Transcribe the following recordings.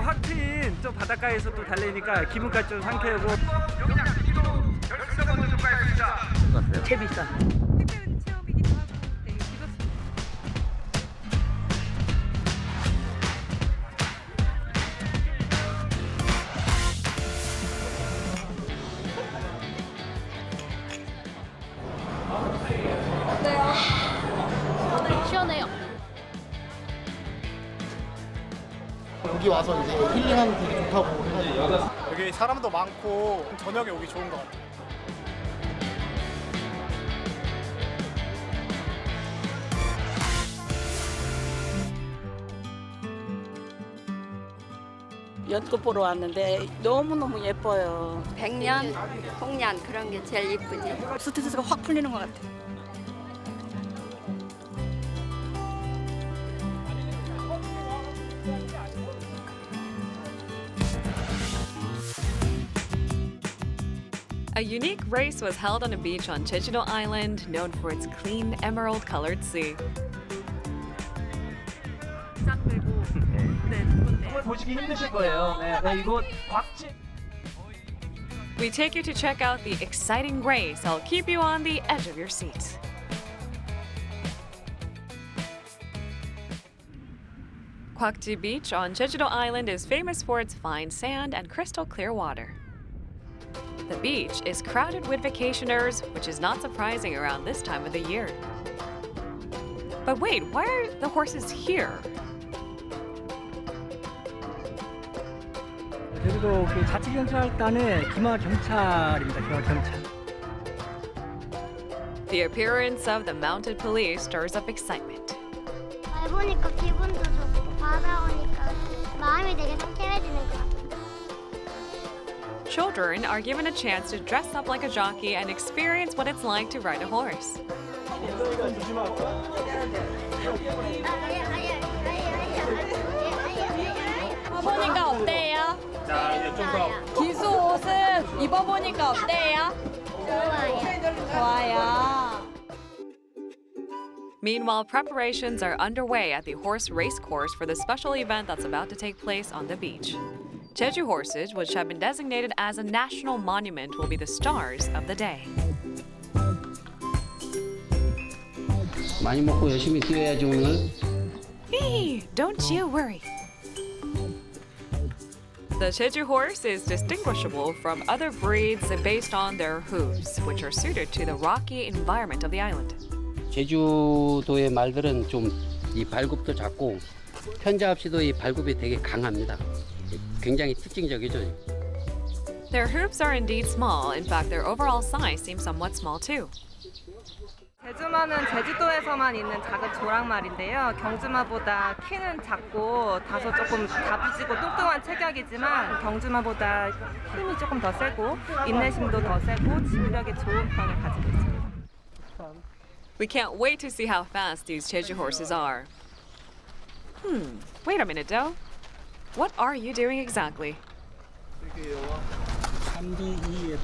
확 트인 좀 바닷가에서 또 달리니까 기분까지 좀 상쾌하고. 재밌어. 특별한 체험이기도 하고 되게 즐겁습니다. 시원해요. 여기 와서 이제 힐링하면 되게 좋다고 해가지고. 여기 사람도 많고 저녁에 오기 좋은 것 같아요. 연꽃 보러 왔는데 너무너무 예뻐요. 백년, 홍년 그런 게 제일 이쁘지. 스트레스가 확 풀리는 것 같아. A unique race was held on a beach on Jejudo Island, known for its clean, emerald-colored sea. 보시기 힘드실 거예요. 네, 이곳 곽지. We take you to check out the exciting race. I'll keep you on the edge of your seat. Gwakji Beach on Jejudo Island is famous for its fine sand and crystal clear water. The beach is crowded with vacationers, which is not surprising around this time of the year. But wait, why are the horses here? 제주도 그 자치경찰단의 기마경찰입니다. 기마경찰. The appearance of the mounted police stirs up excitement. 날 보니까 기분도 좋고 바다 오니까 마음이 되게 상쾌해지는 것 같아요. Children are given a chance to dress up like a jockey and experience what it's like to ride a horse. 입어보니까 어때요? 자, 이제 좀 더. 기수 옷은 입어보니까 어때요? 좋아요. Meanwhile, preparations are underway at the horse race course for the special event that's about to take place on the beach. Jeju horses, which have been designated as a national monument, will be the stars of the day. 많이 먹고 열심히 뛰어야지 오늘. Hey, don't you worry. The Jeju horse is distinguishable from other breeds based on their hooves, which are suited to the rocky environment of the island. 제주도의 말들은 좀 이 발굽도 작고 편자 없이도 이 발굽이 되게 강합니다. 굉장히 특징적이죠. Their hooves are indeed small. In fact, their overall size seems somewhat small too. 제주마는 제주도에서만 있는 작은 조랑말인데요. 경주마보다 키는 작고 다소 조금 다부지고 뚱뚱한 체격이지만 경주마보다 힘이 조금 더 세고 인내심도 더 세고 지구력이 좋은 편을 가지고 있습니다. We can't wait to see how fast these Jeju horses are. Wait a minute, Do. What are you doing exactly? 3B2F,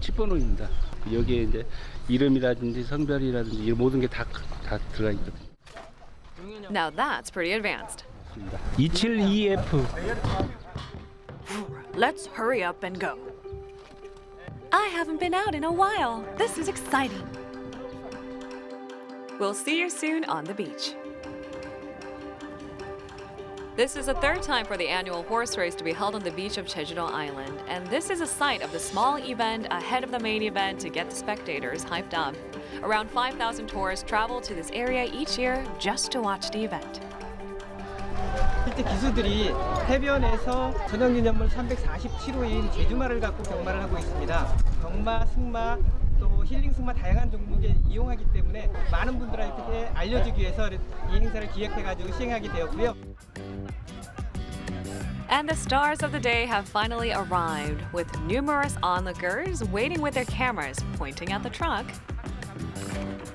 10번호입니다. 여기에 이제 이름이라든지 성별이라든지 이 모든 게 다 들어가 있거든요. Now that's pretty advanced. 272F. Let's hurry up and go. I haven't been out in a while. This is exciting. We'll see you soon on the beach. This is the third time for the annual horse race to be held on the beach of Jejudo Island, and this is a site of the small event ahead of the main event to get the spectators hyped up. Around 5,000 tourists travel to this area each year just to watch the event. 실제 기수들이 해변에서 전형기념물 347호인 제주마를 갖고 경마를 하고 있습니다. 경마, 승마, 또 힐링 승마 다양한 종목에 이용하기 때문에 많은 분들한테 알려주기 위해서 이 행사를 기획해가지고 시행하게 되었고요. And the stars of the day have finally arrived, with numerous onlookers waiting with their cameras pointing at the truck.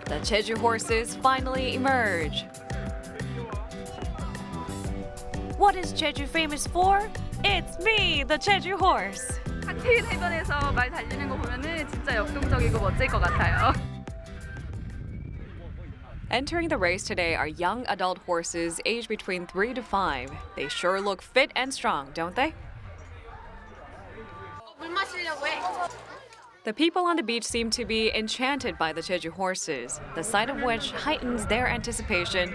The Jeju horses finally emerge. What is Jeju famous for? It's me, the Jeju horse. 탁 트인 해변에서 말 달리는 거 보면은 진짜 역동적이고 멋질 것 같아요. Entering the race today are young adult horses aged between 3 to 5. They sure look fit and strong, don't they? The people on the beach seem to be enchanted by the Jeju horses, the sight of which heightens their anticipation.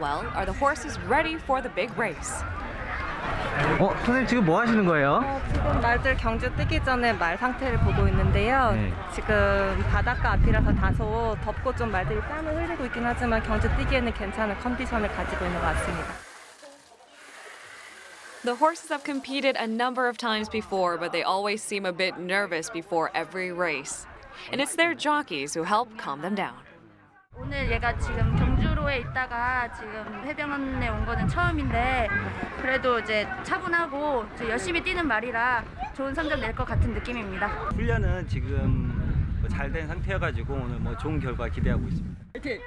Well, are the horses ready for the big race? 선생님 지금 뭐 하시는 거예요? 지금 말들 경주 뜨기 전에 말 상태를 보고 있는데요. 지금 바닷가 앞이라서 다소 덥고 좀 말들이 땀을 흘리고 있긴 하지만 경주 뛰기에는 괜찮은 컨디션을 가지고 있는 것 같습니다. The horses have competed a number of times before, but they always seem a bit nervous before every race. And it's their jockeys who help calm them down. 오늘 얘가 지금 경주로에 있다가 지금 해변에 온 거는 처음인데 그래도 이제 차분하고 이제 열심히 뛰는 말이라 좋은 성적 낼 것 같은 느낌입니다. 훈련은 지금 잘 된 상태여가지고 오늘 뭐 좋은 결과 기대하고 있습니다. 화이팅!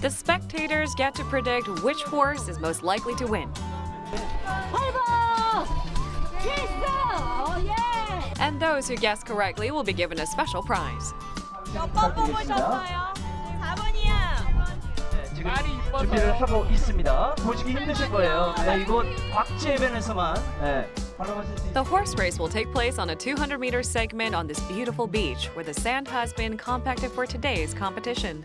The spectators get to predict which horse is most likely to win. And those who guess correctly will be given a special prize. 몇 번 뽑으셨어요? 4번이요. 지금 준비를 하고 있습니다. 보시기 힘드실 거예요. 이곳 곽지 해변에서만 관람하실 수 있습니다. The horse race will take place on a 200-meter segment on this beautiful beach where the sand has been compacted for today's competition.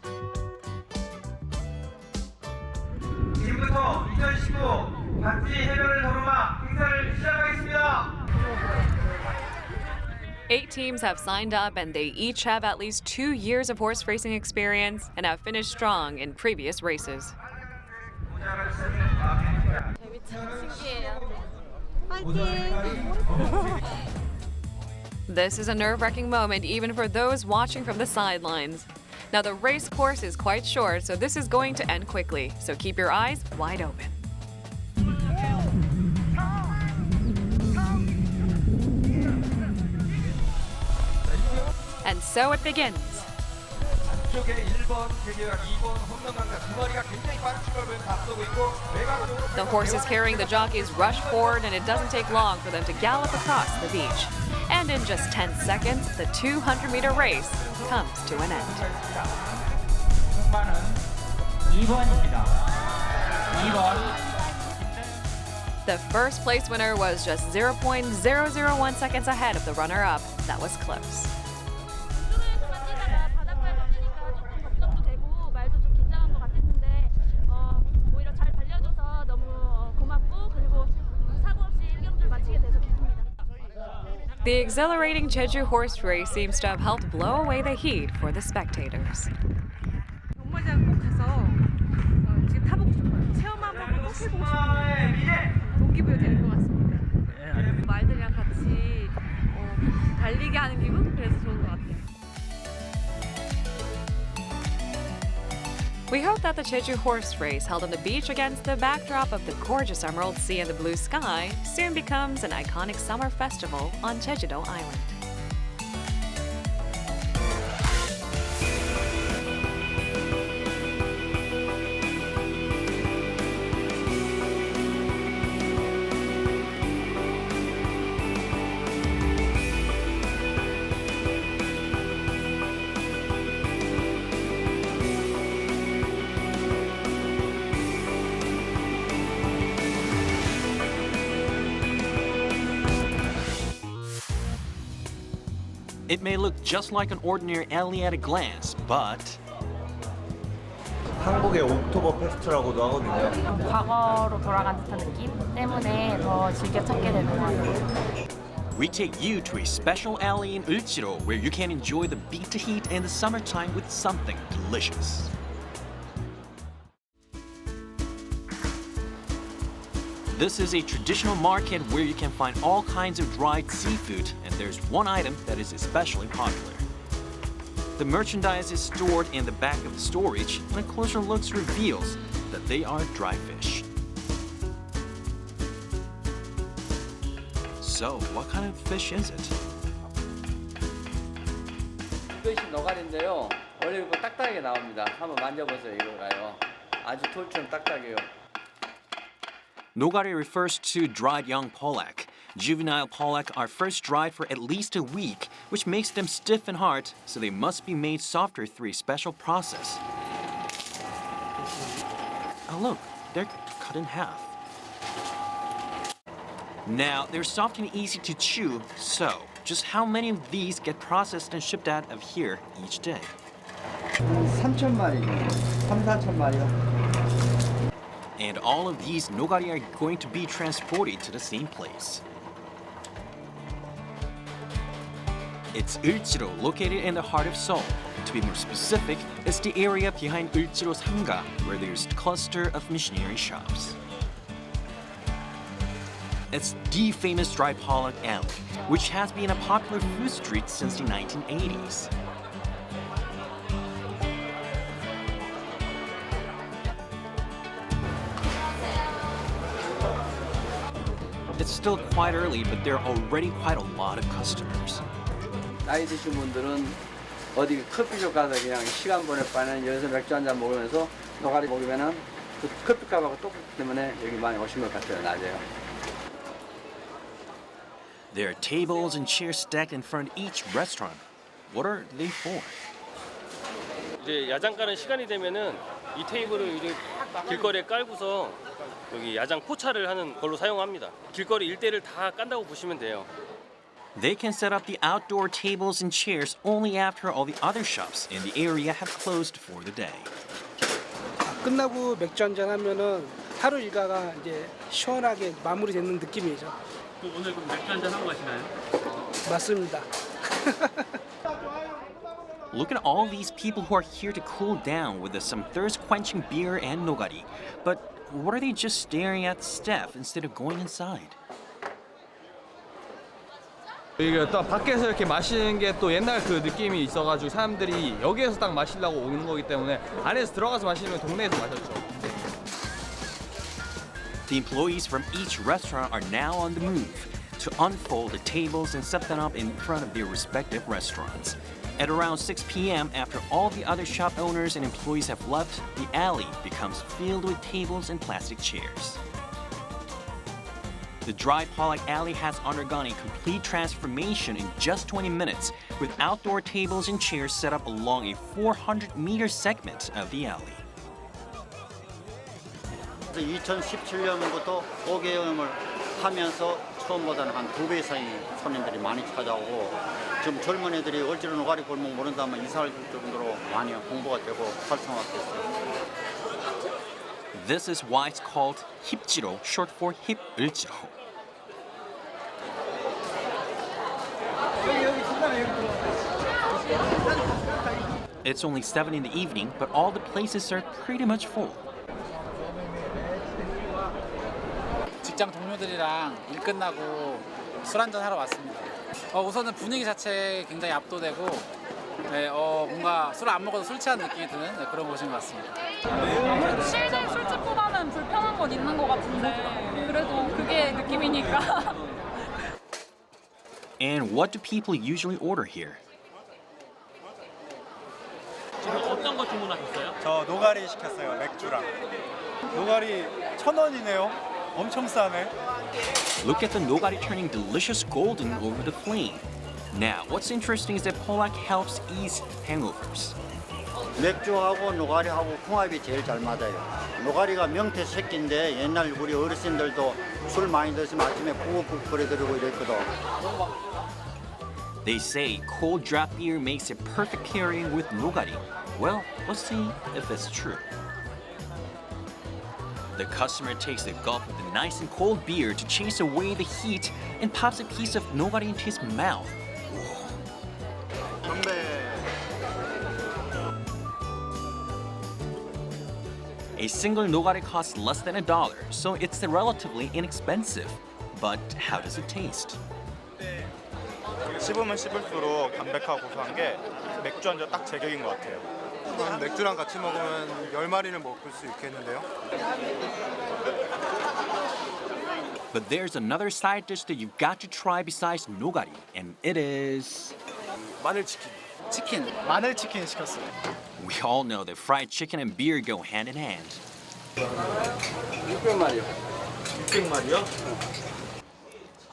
지금부터 2019 곽지 해변을 도로마 행사를 시작하겠습니다. 8 teams have signed up and they each have at least 2 years of horse racing experience and have finished strong in previous races. This is a nerve-wracking moment even for those watching from the sidelines. Now the race course is quite short, so this is going to end quickly, so keep your eyes wide open. And so it begins. The horses carrying the jockeys rush forward and it doesn't take long for them to gallop across the beach. And in just 10 seconds, the 200-meter race comes to an end. The first place winner was just 0.001 seconds ahead of the runner-up. That was close. The exhilarating Jeju horse race seems to have helped blow away the heat for the spectators. 경마장 꼭 가서 지금 타보고 싶어요. 체험 한번 꼭 해보고 싶어요. 동기부여 되는 것 같습니다. 말들이랑 같이 달리게 하는 기분? 그래서 좋은 것 같아요. We hope that the Jeju horse race held on the beach against the backdrop of the gorgeous emerald sea and the blue sky soon becomes an iconic summer festival on Jejudo Island. It may look just like an ordinary alley at a glance, but 한국의 옥토버 페스트라고도 하거든요. 과거로 돌아간 듯한 느낌 때문에 더 즐겨 찾게 되는 것 같아요. we take you to a special alley in Euljiro where you can enjoy the beach heat in the summertime with something delicious. This is a traditional market where you can find all kinds of dried seafood, and there's one item that is especially popular. The merchandise is stored in the back of the storage, and a closer look reveals that they are dry fish. So, what kind of fish is it? 이것이 노가리인데요. 원래 이거 딱딱하게 나옵니다. 한번 만져보세요. 이거가요. 아주 돌처럼 딱딱해요. Nogari refers to dried young pollock. Juvenile pollock are first dried for at least a week, which makes them stiff and hard, so they must be made softer through a special process. Oh look, they're cut in half. Now, they're soft and easy to chew, so just how many of these get processed and shipped out of here each day? 3,000마리, 3,4,000마리요. And all of these nogari are going to be transported to the same place. It's Euljiro, located in the heart of Seoul. To be more specific, it's the area behind Euljiro Samga, where there's a cluster of missionary shops. It's the famous dry pollock alley, which has been a popular food street since the 1980s. It's still quite early, but there are already quite a lot of customers. 나이 드신 분들은 어디 커피숍 가서 그냥 시간 보낼 바에는 여기서 맥주 한잔 먹으면서 노가리 먹으면은 그 커피값하고 똑같기 때문에 여기 많이 오신 것 같아요, 낮에요. There are tables and chairs stacked in front of each restaurant. What are they for? 이제 야장 가는 시간이 되면은 이 테이블을 이제 길거리에 깔고서 여기 야장 포차를 하는 걸로 사용합니다. 길거리 일대를 다 깐다고 보시면 돼요. They can set up the outdoor tables and chairs only after all the other shops in the area have closed for the day. 끝나고 맥주 한잔 하면은 하루 일과가 이제 시원하게 마무리되는 느낌이죠. 오늘 그럼 맥주 한잔 하고 가시나요? 맞습니다. Look at all these people who are here to cool down with some thirst-quenching beer and nogari. But what are they just staring at the staff instead of going inside? 이게 또 밖에서 이렇게 마시는 게 또 옛날 그 느낌이 있어가지고 사람들이 여기에서 딱 마시려고 오는 거기 때문에 안에서 들어가서 마시면 동네에서 마셨죠. The employees from each restaurant are now on the move to unfold the tables and set them up in front of their respective restaurants. At around 6 p.m., after all the other shop owners and employees have left, the alley becomes filled with tables and plastic chairs. The dry pollock alley has undergone a complete transformation in just 20 minutes, with outdoor tables and chairs set up along a 400-meter segment of the alley. 2017년부터 5개월을 하면서 처음보다는 한 2배 이상의 손님들이 많이 찾아오고 지금 젊은 애들이 을지로 노가리 골목 모른다면 이사할 정도로 많이 홍보가 되고 활성화됐어요. This is why it's called Hipjiro, short for Hip Euljiro. It's only 7 in the evening, but all the places are pretty much full. 직장 동료들이랑 일 끝나고 술 한잔 하러 왔습니다. 우선은 분위기 자체 굉장히 압도되고 뭔가 술 안 먹어도 술 취한 느낌이 드는 그런 곳인 것 같습니다. 아무래도 실내 술집보다는 불편한 건 있는 것 같은데 그래도 그게 느낌이니까. And what do people usually order here? 지금 어떤 거 주문하셨어요? 저 노가리 시켰어요. 맥주랑. 노가리 1,000원이네요. 엄청 싸네. Look at the nogari turning delicious golden over the flame. Now, what's interesting is that pollock helps ease hangovers. 맥주하고 노가리하고 궁합이 제일 잘 맞아요. 노가리가 명태 새끼인데 옛날 우리 어르신들도 술 많이 드시면 아침에 푹푹 끓여드리고 이랬거든. They say cold draft beer makes a perfect pairing with nogari. Well, let's see if it's true. The customer takes a gulp of the nice and cold beer to chase away the heat and pops a piece of nogari into his mouth. A single nogari costs less than $1, so it's relatively inexpensive. But how does it taste? 씹으면 씹을수록 담백하고 고소한 게 맥주 한 잔 딱 제격인 것 같아요. 맥주랑 같이 먹으면 10마리는 먹을 수 있겠는데요? But there's another side dish that you've got to try besides nogari, and it is... 치킨. 마늘 치킨 시켰어요. We all know that fried chicken and beer go hand in hand. 600마리요. 600마리요?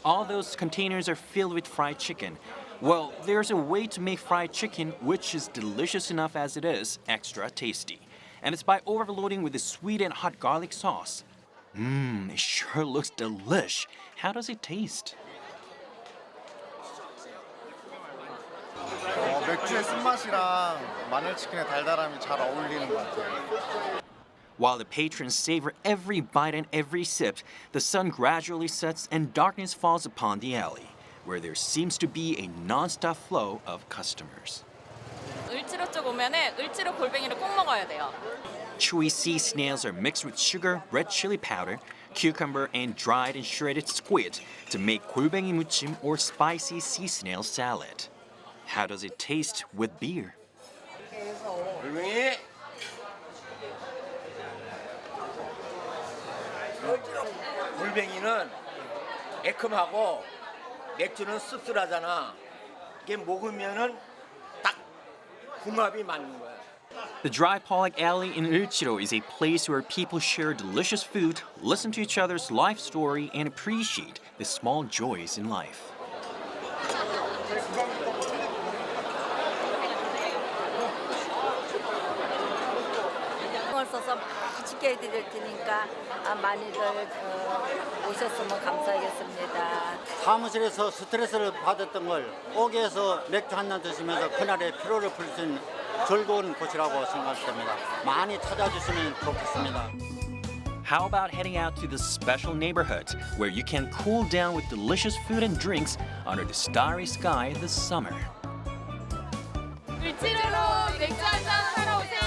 all those containers are filled with fried chicken. Well, there's a way to make fried chicken which is delicious enough as it is extra tasty. And it's by overloading with the sweet and hot garlic sauce. It sure looks delish. How does it taste? 맥주의 쓴맛이랑 마늘치킨의 달달함이 잘 어울리는 것 같아요. While the patrons savor every bite and every sip, the sun gradually sets and darkness falls upon the alley, where there seems to be a non-stop flow of customers. 을지로 쪽 오면은 을지로 골뱅이를 꼭 먹어야 돼요. Chewy sea snails are mixed with sugar, red chili powder, cucumber, and dried and shredded squid to make 골뱅이 무침 or spicy sea snail salad. How does it taste with beer? 골뱅이. 골뱅이는 매콤하고 맥주는 씁쓸하잖아. 이게 먹으면은 딱 궁합이 맞는 거야. The Dry Pollock Alley in Euljiro is a place where people share delicious food, listen to each other's life story, and appreciate the small joys in life. 써서 맛있게 해드릴 테니까 많이들 오셨으면 감사하겠습니다. 사무실에서 스트레스를 받았던 걸 오기에서 맥주 한 잔 드시면서 그날의 피로를 풀 수 있는 즐거운 곳이라고 생각됩니다. 많이 찾아주시면 좋겠습니다. How about heading out to this special neighborhood where you can cool down with delicious food and drinks under the starry sky this summer? 을지로로 맥주 한잔 하러 오세요.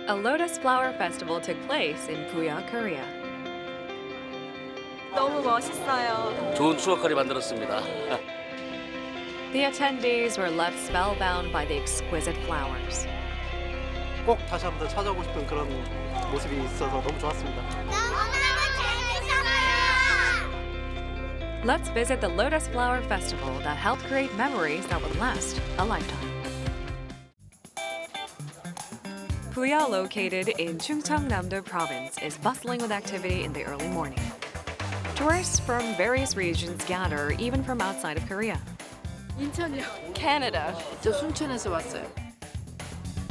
A Lotus Flower Festival took place in Puya, Korea. 너무 멋있어요. 좋은 추억거리 만들었습니다. The attendees were left spellbound by the exquisite flowers. 꼭 다시 한번 더 찾아오고 싶은 그런 모습이 있어서 너무 좋았습니다. Let's visit the Lotus Flower Festival that helped create memories that would last a lifetime. Puya, located in Chungcheongnam-do Province, is bustling with activity in the early morning. Tourists from various regions gather, even from outside of Korea. 인천이요. Canada. 저 순천에서 왔어요.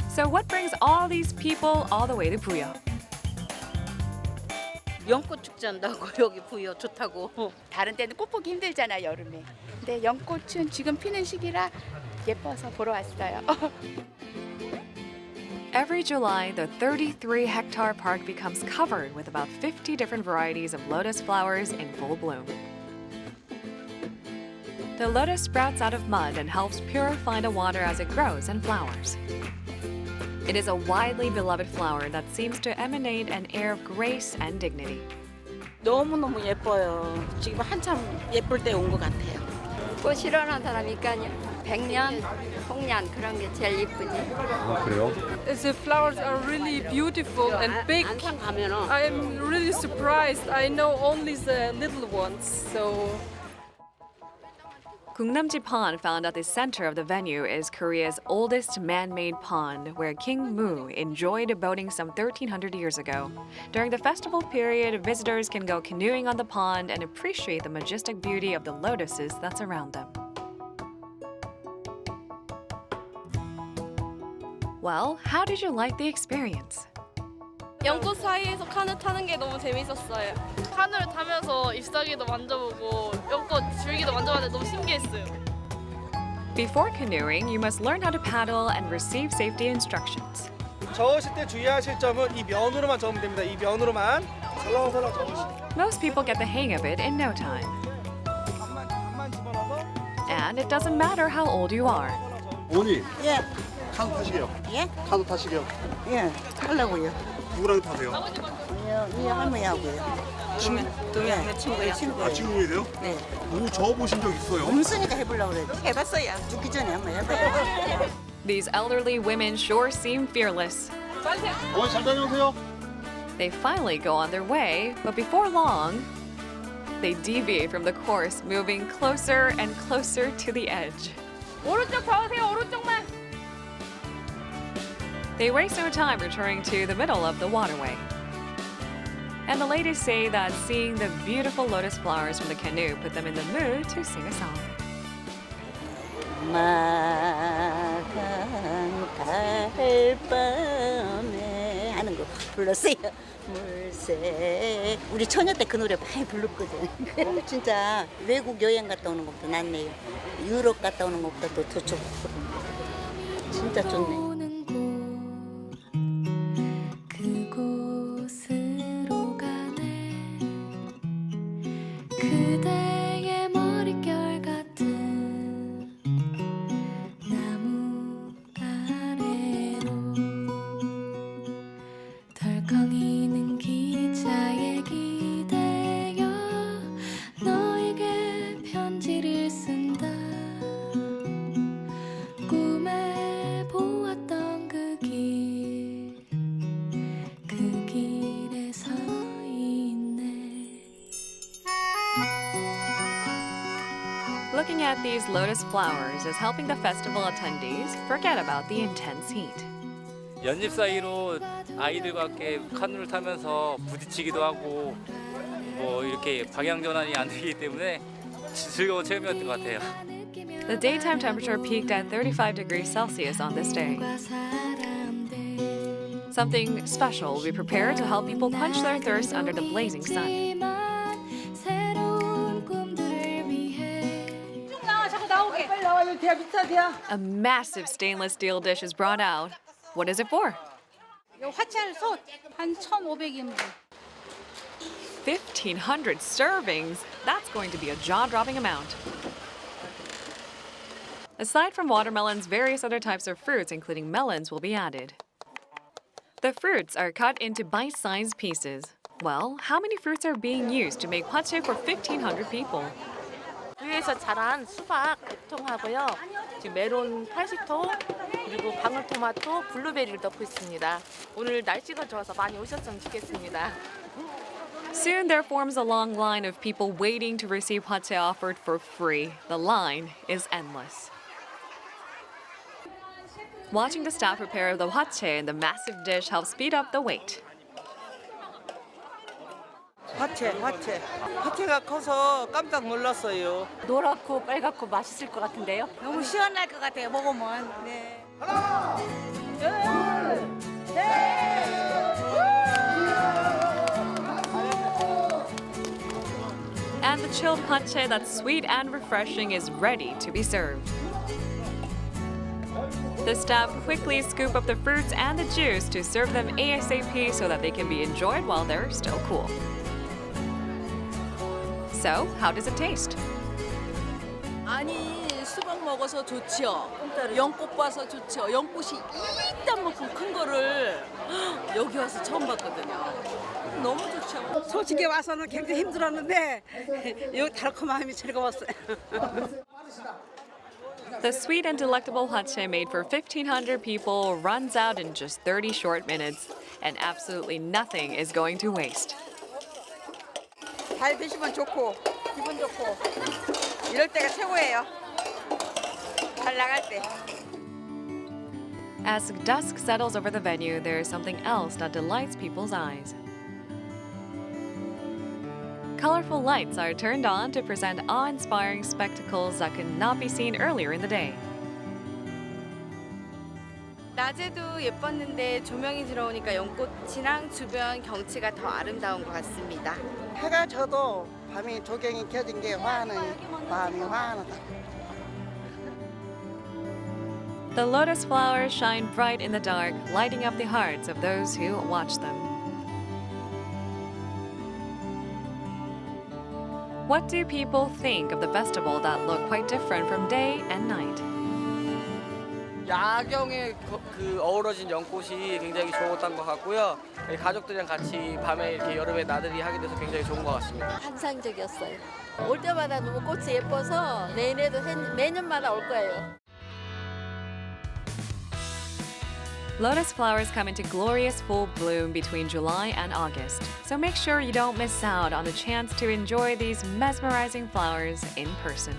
So what brings all these people all the way to Puya? 연꽃 축제 한다고 여기 부여 좋다고. 다른 때는 꽃 보기 힘들잖아 여름에. 근데 연꽃은 지금 피는 시기라 예뻐서 보러 왔어요. Every July, the 33-hectare park becomes covered with about 50 different varieties of lotus flowers in full bloom. The lotus sprouts out of mud and helps purify the water as it grows and flowers. It is a widely beloved flower that seems to emanate an air of grace and dignity. 너무너무 예뻐요. 지금 한참 예쁠 때 온 것 같아요. 꽃 싫어하는 사람 있까요? 백년, 홍년 그런 게 제일 이쁘지. 그래요? The flowers are really beautiful and big. I'm really surprised. I know only the little ones, so. Gungnamji Pond, found at the center of the venue, is Korea's oldest man-made pond, where King Mu enjoyed boating some 1,300 years ago. During the festival period, visitors can go canoeing on the pond and appreciate the majestic beauty of the lotuses that surround them. Well, how did you like the experience? 연꽃 사이에서 카누 타는 게 너무 재밌었어요. 카누를 타면서 잎사귀도 만져보고 연꽃 줄기도 만져봤는데 너무 신기했어요. Before canoeing, you must learn how to paddle and receive safety instructions. 저으실 때 주의하실 점은 이 면으로만 저으면 됩니다. 이 면으로만 설렁설렁 저으시면. Most people get the hang of it in no time. And it doesn't matter how old you are. 어머니, 예. 카누 타시게요? 예? 카누 타시게요? 예, 타려고요. 누구랑 타세요? 이 할머니하고요. 동양의 친구야. 아, 친구이세요? 네. 오, 저어보신 적 있어요? 음수니까 해보려고 그래. 해봤어요. 죽기 전에 한번 해봐요. These elderly women sure seem fearless. 잘 다녀오세요. They finally go on their way, but before long, they deviate from the course, moving closer and closer to the edge. 오른쪽 더 오세요. 오른쪽만. They waste no time returning to the middle of the waterway. And the ladies say that seeing the beautiful lotus flowers from the canoe put them in the mood to sing a song. 마간 달밤에 하는 거 불렀어요. 물새. 우리 처녀 때 그 노래 많이 불렀거든. 진짜 외국 여행 갔다 오는 것보다 낫네요. 유럽 갔다 오는 것보다 더 좋고. 진짜 좋네. 그곳으로 가네 그대의 머릿결 같은 나무 아래로 덜컹이는 기차에 기대어 너에게 편지를 쓴다 꿈에 보았던 그 길에 서 있네. Looking at these lotus flowers is helping the festival attendees forget about the intense heat. 연집 사이로 아이들과 함께 카누를 타면서 부딪히기도 하고 뭐 이렇게 방향 전환이 안 되기 때문에 즐거운 체험이었던 것 같아요. The daytime temperature peaked at 35 degrees Celsius on this day. Something special will be prepared to help people quench their thirst under the blazing sun. A massive stainless steel dish is brought out. What is it for? 화채소 한 1,500인분. 1,500 servings? That's going to be a jaw-dropping amount. Aside from watermelons, various other types of fruits, including melons, will be added. The fruits are cut into bite-sized pieces. Well, how many fruits are being used to make pache for 1,500 people? 위에서 자란 수박 100통하고요. 지금 메론 80통, 그리고 방울토마토, 블루베리를 넣고 있습니다. 오늘 날씨가 좋아서 많이 오셨으면 좋겠습니다. Soon there forms a long line of people waiting to receive pache offered for free. The line is endless. Watching the staff prepare the hwachae in the massive dish helps speed up the wait. 화채가 커서 깜짝 놀랐어요. 노랗고 빨갛고 맛있을 것 같은데요? 너무 시원할 것 같아요. 먹으면. 네. And the chilled hwachae that's sweet and refreshing is ready to be served. The staff quickly scoop up the fruits and the juice to serve them ASAP so that they can be enjoyed while they're still cool. So, how does it taste? 아니 수박 먹어서 좋지요. 연꽃 봐서 좋지요. 연꽃이 이딴만큼 큰 거를 여기 와서 처음 봤거든요. 너무 좋죠. 솔직히 와서는 굉장히 힘들었는데 여기 달콤함이 즐거웠어요. The sweet and delectable hwachae made for 1,500 people runs out in just 30 short minutes, and absolutely nothing is going to waste. 잘 드시면 좋고 기분 좋고 이럴 때가 최고예요. 잘 나갈 때. As dusk settles over the venue, there is something else that delights people's eyes. Colorful lights are turned on to present awe-inspiring spectacles that could not be seen earlier in the day. 낮에도 예뻤는데 조명이 들어오니까 연꽃이랑 주변 경치가 더 아름다운 것 같습니다. 해가 져도 밤이 조경이 켜진 게 화하는 마음이 화하다. The lotus flowers shine bright in the dark, lighting up the hearts of those who watch them. What do people think of the festival that look quite different from day and night? 야경에 그 어우러진 연꽃이 굉장히 좋았던 것 같고요. 가족들이랑 같이 밤에 이렇게 여름에 나들이 하게 돼서 굉장히 좋은 것 같습니다. 환상적이었어요. 올 때마다 너무 꽃이 예뻐서 내년에도 매년마다 올 거예요. Lotus flowers come into glorious full bloom between July and August, so make sure you don't miss out on the chance to enjoy these mesmerizing flowers in person.